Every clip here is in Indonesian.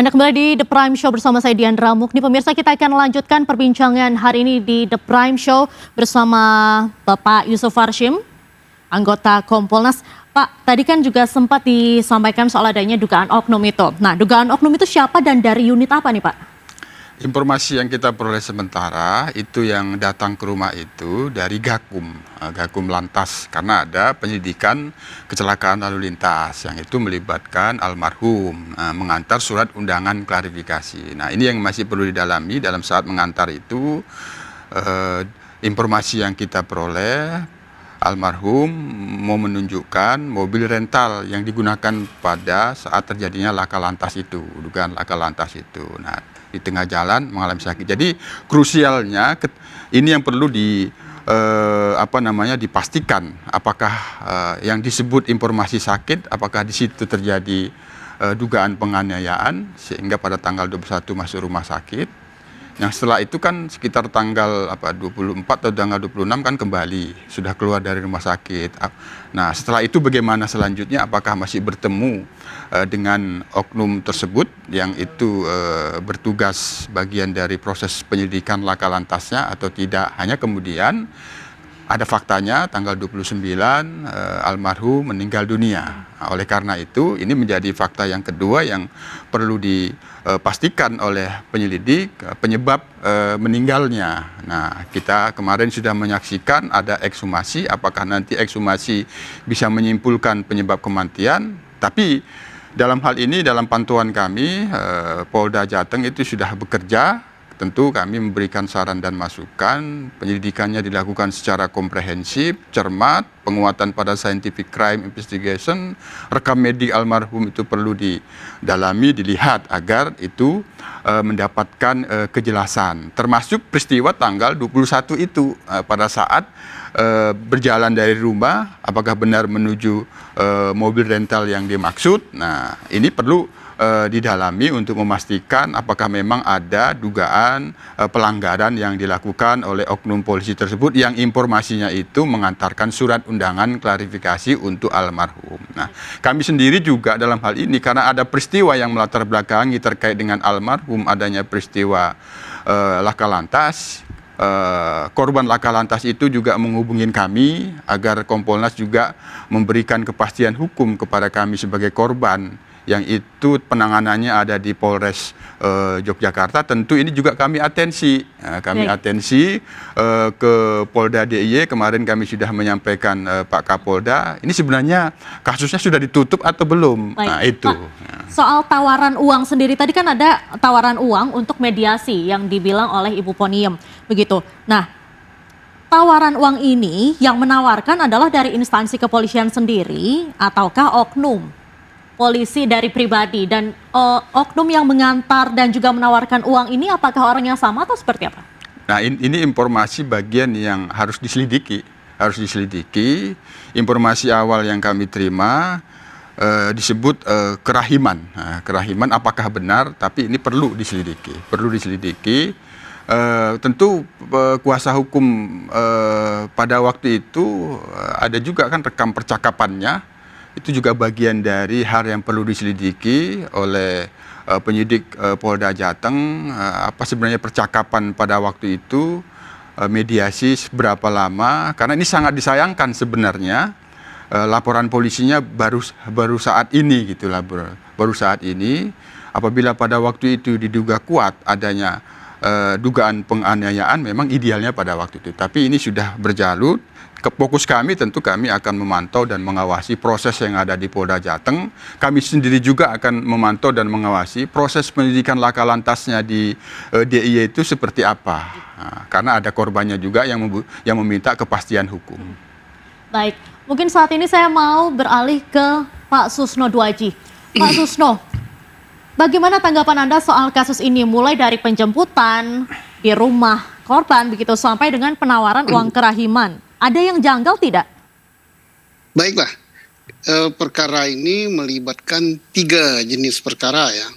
Anda kembali di The Prime Show bersama saya Diandra Mukni. Pemirsa, kita akan lanjutkan perbincangan hari ini di The Prime Show bersama Bapak Yusuf Warshim, anggota Kompolnas. Pak, tadi kan juga sempat disampaikan soal adanya dugaan oknum itu. Nah, dugaan oknum itu siapa dan dari unit apa nih, Pak? Informasi yang kita peroleh sementara itu yang datang ke rumah itu dari Gakum Lantas, karena ada penyelidikan kecelakaan lalu lintas yang itu melibatkan almarhum mengantar surat undangan klarifikasi. Nah, ini yang masih perlu didalami. Dalam saat mengantar itu informasi yang kita peroleh, almarhum mau menunjukkan mobil rental yang digunakan pada saat terjadinya laka lantas itu, dugaan laka lantas itu. Nah, di tengah jalan mengalami sakit. Jadi krusialnya ini yang perlu dipastikan apakah yang disebut informasi sakit, apakah di situ terjadi dugaan penganiayaan sehingga pada tanggal 21 masuk rumah sakit. Yang setelah itu kan sekitar tanggal 24 atau tanggal 26 kan kembali sudah keluar dari rumah sakit. Nah, setelah itu bagaimana selanjutnya? Apakah masih bertemu dengan oknum tersebut yang itu bertugas bagian dari proses penyelidikan laka lantasnya atau tidak? Hanya kemudian ada faktanya tanggal 29 almarhum meninggal dunia. Nah, oleh karena itu ini menjadi fakta yang kedua yang perlu dipastikan oleh penyelidik penyebab meninggalnya. Nah, kita kemarin sudah menyaksikan ada ekshumasi, apakah nanti ekshumasi bisa menyimpulkan penyebab kematian, tapi dalam hal ini dalam pantauan kami Polda Jateng itu sudah bekerja. Tentu kami memberikan saran dan masukan, penyelidikannya dilakukan secara komprehensif, cermat, penguatan pada scientific crime investigation, rekam medik almarhum itu perlu didalami, dilihat agar itu mendapatkan kejelasan. Termasuk peristiwa tanggal 21 itu pada saat berjalan dari rumah, apakah benar menuju mobil rental yang dimaksud. Nah, ini perlu didalami untuk memastikan apakah memang ada dugaan pelanggaran yang dilakukan oleh oknum polisi tersebut yang informasinya itu mengantarkan surat undangan klarifikasi untuk almarhum. Nah, kami sendiri juga dalam hal ini karena ada peristiwa yang melatar belakangi terkait dengan almarhum, adanya peristiwa laka lantas. Korban laka lantas itu juga menghubungin kami agar Kompolnas juga memberikan kepastian hukum kepada kami sebagai korban yang itu penanganannya ada di Polres Yogyakarta. Tentu ini juga kami atensi ke Polda DIY. Kemarin kami sudah menyampaikan Pak Kapolda, ini sebenarnya kasusnya sudah ditutup atau belum. Baik. Nah, itu. Pak, soal tawaran uang sendiri, tadi kan ada tawaran uang untuk mediasi yang dibilang oleh Ibu Poniem, begitu. Nah, tawaran uang ini yang menawarkan adalah dari instansi kepolisian sendiri ataukah oknum polisi dari pribadi, dan oknum yang mengantar dan juga menawarkan uang ini apakah orang yang sama atau seperti apa? Nah, ini informasi bagian yang harus diselidiki. Informasi awal yang kami terima disebut kerahiman. Nah, kerahiman apakah benar? Tapi ini perlu diselidiki. Tentu kuasa hukum pada waktu itu ada juga kan rekam percakapannya. Itu juga bagian dari hal yang perlu diselidiki oleh penyidik Polda Jateng. Apa sebenarnya percakapan pada waktu itu, mediasi seberapa lama, karena ini sangat disayangkan sebenarnya laporan polisinya baru saat ini gitulah, baru saat ini. Apabila pada waktu itu diduga kuat adanya dugaan penganiayaan, memang idealnya pada waktu itu. Tapi ini sudah berjalut. Fokus kami tentu kami akan memantau dan mengawasi proses yang ada di Polda Jateng. Kami sendiri juga akan memantau dan mengawasi proses penyidikan laka lantasnya di DIY itu seperti apa. Nah, karena ada korbannya juga yang meminta kepastian hukum. Baik, mungkin saat ini saya mau beralih ke Pak Susno Dwaji. Pak Susno, bagaimana tanggapan Anda soal kasus ini, mulai dari penjemputan di rumah korban begitu sampai dengan penawaran uang kerahiman? Ada yang janggal tidak? Baiklah, perkara ini melibatkan 3 jenis perkara ya.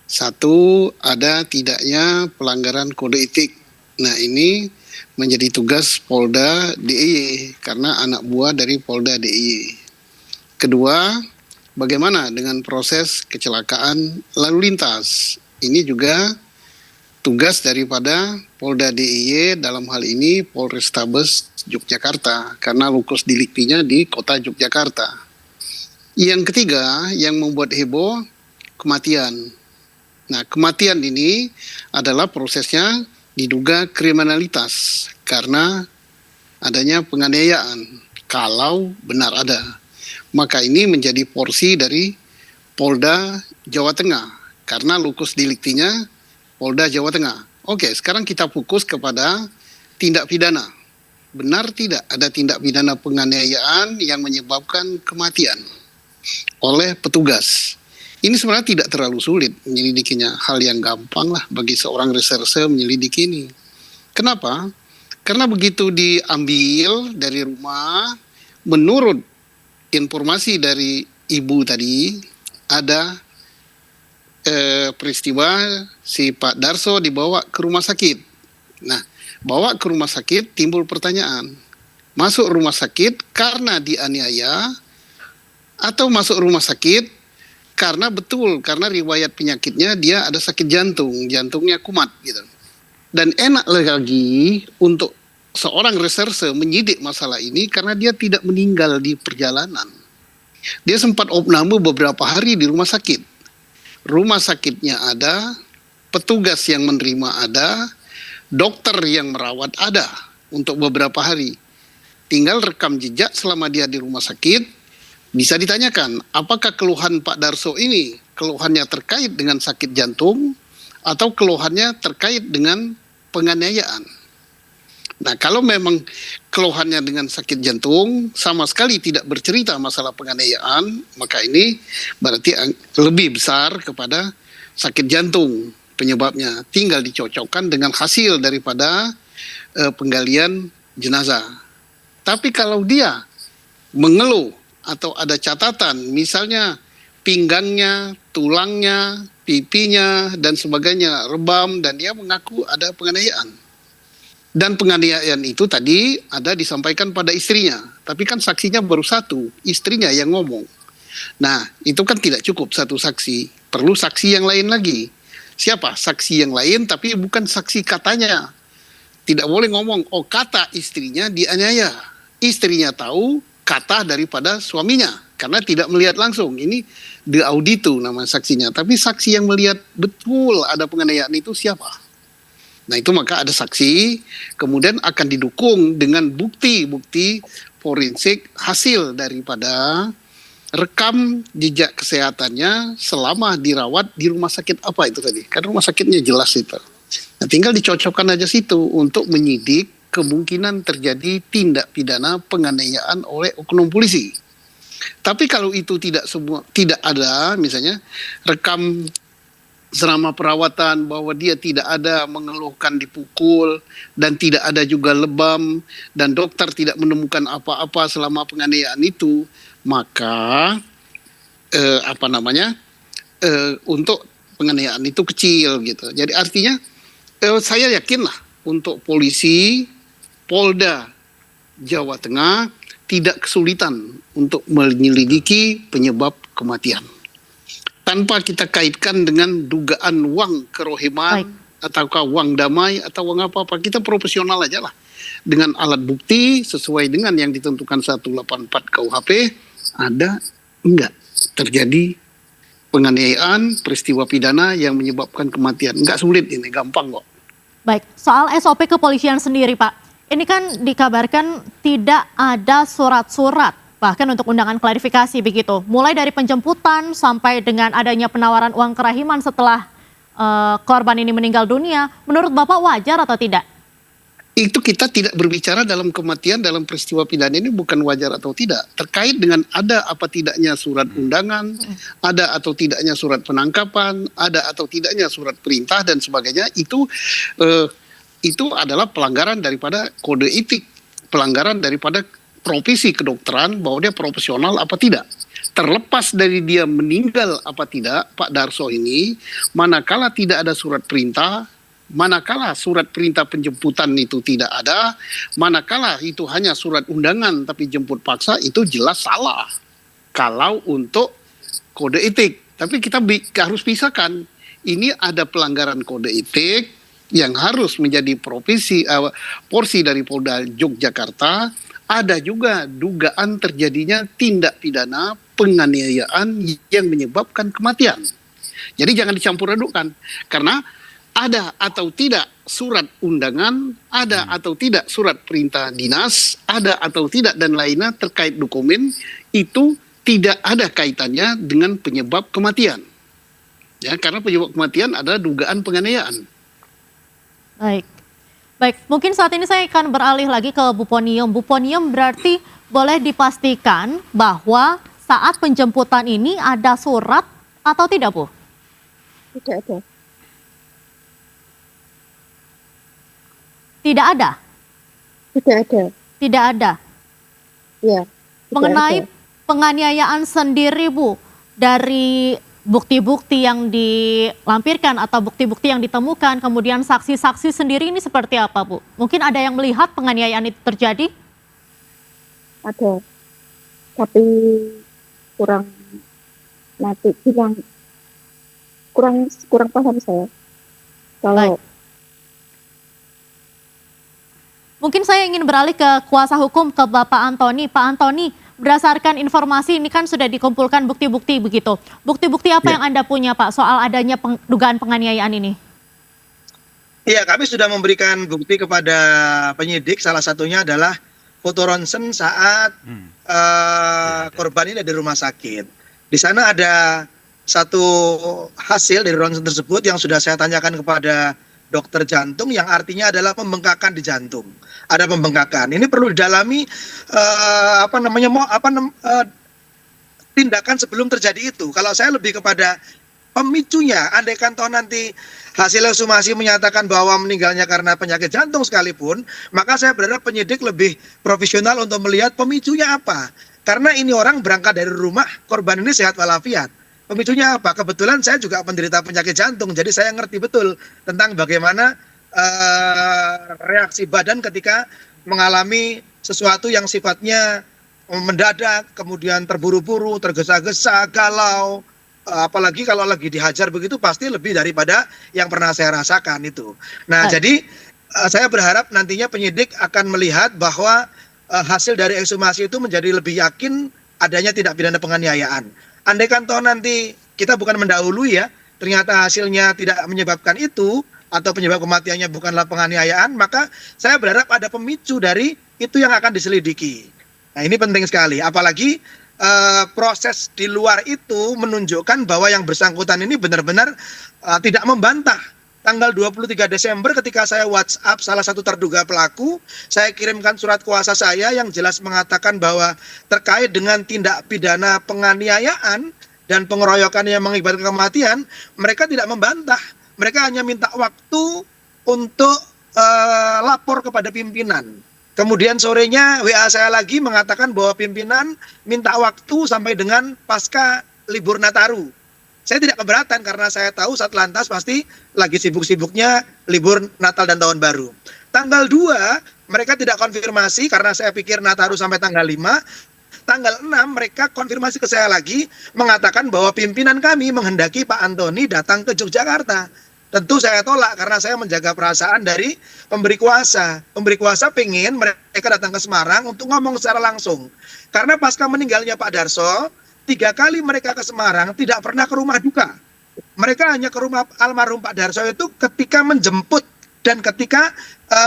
Satu, ada tidaknya pelanggaran kode etik. Nah, ini menjadi tugas Polda DIY karena anak buah dari Polda DIY. Kedua, bagaimana dengan proses kecelakaan lalu lintas? Ini juga tugas daripada Polda DIY, dalam hal ini Polrestabes Yogyakarta, karena lokus deliktinya di kota Yogyakarta. Yang ketiga yang membuat heboh, kematian. Nah, kematian ini adalah prosesnya diduga kriminalitas karena adanya penganiayaan. Kalau benar ada, maka ini menjadi porsi dari Polda Jawa Tengah karena lokus deliktinya Polda Jawa Tengah. Oke, sekarang kita fokus kepada tindak pidana. Benar tidak ada tindak pidana penganiayaan yang menyebabkan kematian oleh petugas? Ini sebenarnya tidak terlalu sulit menyelidikinya. Hal yang gampang lah bagi seorang reserse menyelidiki ini. Kenapa? Karena begitu diambil dari rumah, menurut informasi dari ibu tadi, ada peristiwa si Pak Darso dibawa ke rumah sakit. Nah, bawa ke rumah sakit timbul pertanyaan. Masuk rumah sakit karena dianiaya atau masuk rumah sakit karena riwayat penyakitnya dia ada sakit jantung, jantungnya kumat gitu. Dan enak lagi untuk seorang reserse menyidik masalah ini karena dia tidak meninggal di perjalanan. Dia sempat opname beberapa hari di rumah sakit. Rumah sakitnya ada, petugas yang menerima ada, dokter yang merawat ada untuk beberapa hari. Tinggal rekam jejak selama dia di rumah sakit, bisa ditanyakan apakah keluhan Pak Darso ini keluhannya terkait dengan sakit jantung atau keluhannya terkait dengan penganiayaan. Nah, kalau memang keluhannya dengan sakit jantung sama sekali tidak bercerita masalah penganiayaan, maka ini berarti lebih besar kepada sakit jantung penyebabnya. Tinggal dicocokkan dengan hasil daripada penggalian jenazah. Tapi kalau dia mengeluh atau ada catatan, misalnya pinggangnya, tulangnya, pipinya, dan sebagainya rebam, dan dia mengaku ada penganiayaan. Dan penganiayaan itu tadi ada disampaikan pada istrinya. Tapi kan saksinya baru satu, istrinya yang ngomong. Nah, itu kan tidak cukup satu saksi. Perlu saksi yang lain lagi. Siapa? Saksi yang lain tapi bukan saksi katanya. Tidak boleh ngomong, oh kata istrinya dianiaya. Istrinya tahu kata daripada suaminya. Karena tidak melihat langsung. Ini de audito nama saksinya. Tapi saksi yang melihat betul ada penganiayaan itu siapa? Nah, itu maka ada saksi, kemudian akan didukung dengan bukti-bukti forensik hasil daripada rekam jejak kesehatannya selama dirawat di rumah sakit apa itu tadi. Kan rumah sakitnya jelas itu. Nah, tinggal dicocokkan aja situ untuk menyidik kemungkinan terjadi tindak pidana penganiayaan oleh oknum polisi. Tapi kalau itu tidak ada, misalnya rekam selama perawatan bahwa dia tidak ada mengeluhkan dipukul dan tidak ada juga lebam dan dokter tidak menemukan apa-apa selama penganiayaan itu, maka untuk penganiayaan itu kecil gitu. Jadi artinya saya yakinlah untuk polisi Polda Jawa Tengah tidak kesulitan untuk menyelidiki penyebab kematian. Tanpa kita kaitkan dengan dugaan uang kerohiman, ataukah uang damai, atau uang apa-apa. Kita profesional aja lah. Dengan alat bukti, sesuai dengan yang ditentukan 184 KUHP, ada enggak terjadi penganiayaan, peristiwa pidana yang menyebabkan kematian. Enggak sulit ini, gampang kok. Baik, soal SOP kepolisian sendiri Pak. Ini kan dikabarkan tidak ada surat-surat. Bahkan untuk undangan klarifikasi begitu. Mulai dari penjemputan sampai dengan adanya penawaran uang kerahiman setelah korban ini meninggal dunia. Menurut Bapak wajar atau tidak? Itu kita tidak berbicara dalam kematian, dalam peristiwa pidana ini bukan wajar atau tidak. Terkait dengan ada apa tidaknya surat undangan, ada atau tidaknya surat penangkapan, ada atau tidaknya surat perintah dan sebagainya. Itu adalah pelanggaran daripada kode etik. Pelanggaran daripada profesi kedokteran bahwa dia profesional apa tidak. Terlepas dari dia meninggal apa tidak, Pak Darso ini, manakala tidak ada surat perintah, manakala surat perintah penjemputan itu tidak ada, manakala itu hanya surat undangan tapi jemput paksa, itu jelas salah. Kalau untuk kode etik. Tapi kita harus pisahkan. Ini ada pelanggaran kode etik yang harus menjadi porsi dari Polda Yogyakarta. Ada juga dugaan terjadinya tindak pidana penganiayaan yang menyebabkan kematian. Jadi jangan dicampur adukkan. Karena ada atau tidak surat undangan, ada atau tidak surat perintah dinas, ada atau tidak dan lainnya terkait dokumen, itu tidak ada kaitannya dengan penyebab kematian. Ya, karena penyebab kematian adalah dugaan penganiayaan. Baik. Baik, mungkin saat ini saya akan beralih lagi ke Bu Ponium. Bu Ponium, berarti boleh dipastikan bahwa saat penjemputan ini ada surat atau tidak, Bu? Tidak ada. Tidak ada? Tidak ada. Tidak ada. Ya. tidak Mengenai ada. penganiayaan sendiri, Bu, dari bukti-bukti yang dilampirkan atau bukti-bukti yang ditemukan, kemudian saksi-saksi sendiri ini seperti apa, Bu? Mungkin ada yang melihat penganiayaan itu terjadi? Ada. Tapi kurang nanti bilang kurang paham saya. Kalau Baik. Mungkin saya ingin beralih ke kuasa hukum, ke Bapak Antoni. Pak Antoni, berdasarkan informasi ini kan sudah dikumpulkan bukti-bukti begitu. Bukti-bukti apa Ya. yang Anda punya, Pak, soal adanya dugaan penganiayaan ini? Iya, kami sudah memberikan bukti kepada penyidik. Salah satunya adalah foto ronsen saat korban ini ada di rumah sakit. Di sana ada satu hasil dari ronsen tersebut yang sudah saya tanyakan kepada dokter jantung, yang artinya adalah pembengkakan di jantung. Ada pembengkakan. Ini perlu didalami tindakan sebelum terjadi itu. Kalau saya lebih kepada pemicunya, andaikan toh nanti hasil ekshumasi menyatakan bahwa meninggalnya karena penyakit jantung sekalipun, maka saya berharap penyidik lebih profesional untuk melihat pemicunya apa. Karena ini orang berangkat dari rumah, korban ini sehat walafiat. Pemicunya apa? Kebetulan saya juga penderita penyakit jantung, jadi saya ngerti betul tentang bagaimana reaksi badan ketika mengalami sesuatu yang sifatnya mendadak, kemudian terburu-buru, tergesa-gesa, galau, apalagi kalau lagi dihajar begitu pasti lebih daripada yang pernah saya rasakan itu. Nah, jadi saya berharap nantinya penyidik akan melihat bahwa hasil dari ekshumasi itu menjadi lebih yakin adanya tindak pidana penganiayaan. Andaikan toh nanti kita bukan mendahului ya, ternyata hasilnya tidak menyebabkan itu, atau penyebab kematiannya bukanlah penganiayaan, maka saya berharap ada pemicu dari itu yang akan diselidiki. Nah, ini penting sekali, apalagi proses di luar itu menunjukkan bahwa yang bersangkutan ini benar-benar tidak membantah. Tanggal 23 Desember ketika saya WhatsApp salah satu terduga pelaku, saya kirimkan surat kuasa saya yang jelas mengatakan bahwa terkait dengan tindak pidana penganiayaan dan pengeroyokan yang mengakibatkan kematian, mereka tidak membantah. Mereka hanya minta waktu untuk lapor kepada pimpinan. Kemudian sorenya WA saya lagi mengatakan bahwa pimpinan minta waktu sampai dengan pasca libur Nataru. Saya tidak keberatan karena saya tahu Satlantas pasti lagi sibuk-sibuknya libur Natal dan Tahun Baru. Tanggal 2 mereka tidak konfirmasi karena saya pikir Nataru sampai tanggal 5. Tanggal 6 mereka konfirmasi ke saya lagi mengatakan bahwa pimpinan kami menghendaki Pak Antoni datang ke Yogyakarta. Tentu saya tolak karena saya menjaga perasaan dari pemberi kuasa. Pemberi kuasa pengen mereka datang ke Semarang untuk ngomong secara langsung. Karena pasca meninggalnya Pak Darso, 3 kali mereka ke Semarang tidak pernah ke rumah duka. Mereka hanya ke rumah almarhum Pak Darso itu ketika menjemput dan ketika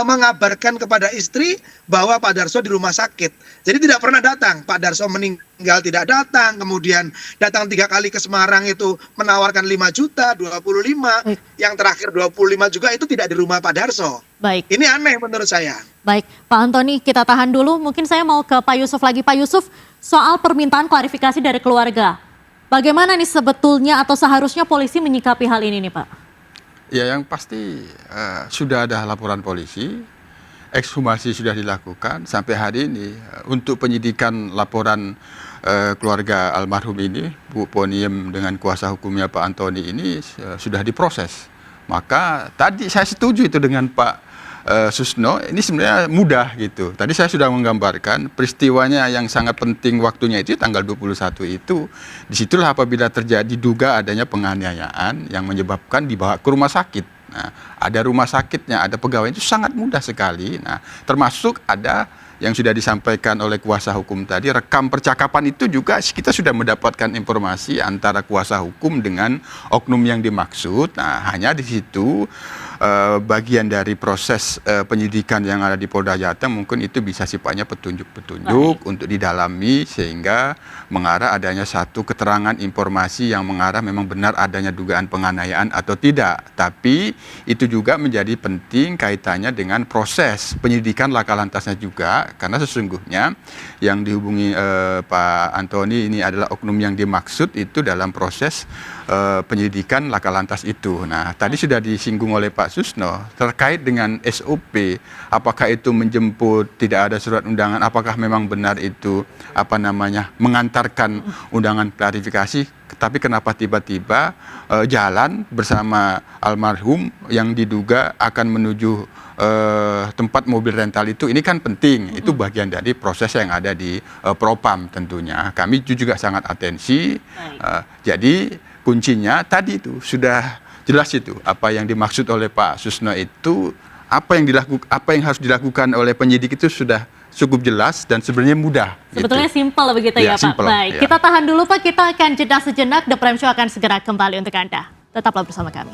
mengabarkan kepada istri bahwa Pak Darso di rumah sakit. Jadi tidak pernah datang. Pak Darso meninggal tidak datang, kemudian datang 3 kali ke Semarang itu menawarkan 5 juta, 25, yang terakhir 25 juga itu tidak di rumah Pak Darso. Baik. Ini aneh menurut saya. Baik, Pak Antoni, kita tahan dulu. Mungkin saya mau ke Pak Yusuf lagi. Pak Yusuf, soal permintaan klarifikasi dari keluarga. Bagaimana nih sebetulnya atau seharusnya polisi menyikapi hal ini nih, Pak? Ya, yang pasti sudah ada laporan polisi, ekshumasi sudah dilakukan sampai hari ini. Untuk penyidikan laporan keluarga almarhum ini, Bu Ponium dengan kuasa hukumnya Pak Antoni ini sudah diproses. Maka tadi saya setuju itu dengan Pak Susno, ini sebenarnya mudah gitu. Tadi saya sudah menggambarkan peristiwanya yang sangat penting waktunya itu tanggal 21 itu. Disitulah apabila terjadi duga adanya penganiayaan yang menyebabkan dibawa ke rumah sakit. Nah, ada rumah sakitnya, ada pegawai, itu sangat mudah sekali. Nah, termasuk ada yang sudah disampaikan oleh kuasa hukum tadi, rekam percakapan itu juga kita sudah mendapatkan informasi antara kuasa hukum dengan oknum yang dimaksud. Nah, hanya di situ bagian dari proses penyidikan yang ada di Polda Jateng mungkin itu bisa sifatnya petunjuk-petunjuk untuk didalami sehingga mengarah adanya satu keterangan informasi yang mengarah memang benar adanya dugaan penganiayaan atau tidak. Tapi itu juga menjadi penting kaitannya dengan proses penyidikan laka lantasnya juga, karena sesungguhnya yang dihubungi Pak Antoni ini adalah oknum yang dimaksud itu dalam proses penyidikan laka lantas itu. Nah, tadi sudah disinggung oleh Pak Susno terkait dengan SOP, apakah itu menjemput, tidak ada surat undangan, apakah memang benar itu mengantarkan undangan klarifikasi, tapi kenapa tiba-tiba jalan bersama almarhum yang diduga akan menuju tempat mobil rental itu, ini kan penting, itu bagian dari proses yang ada di Propam tentunya. Kami juga sangat atensi, jadi kuncinya tadi itu sudah jelas itu apa yang dimaksud oleh Pak Susno itu, apa yang harus dilakukan oleh penyidik itu sudah cukup jelas dan sebenarnya mudah. Sebetulnya gitu. simpel begitu ya Pak. Simple, Baik, kita tahan dulu Pak, kita akan jeda sejenak. The Prime Show akan segera kembali untuk Anda. Tetaplah bersama kami.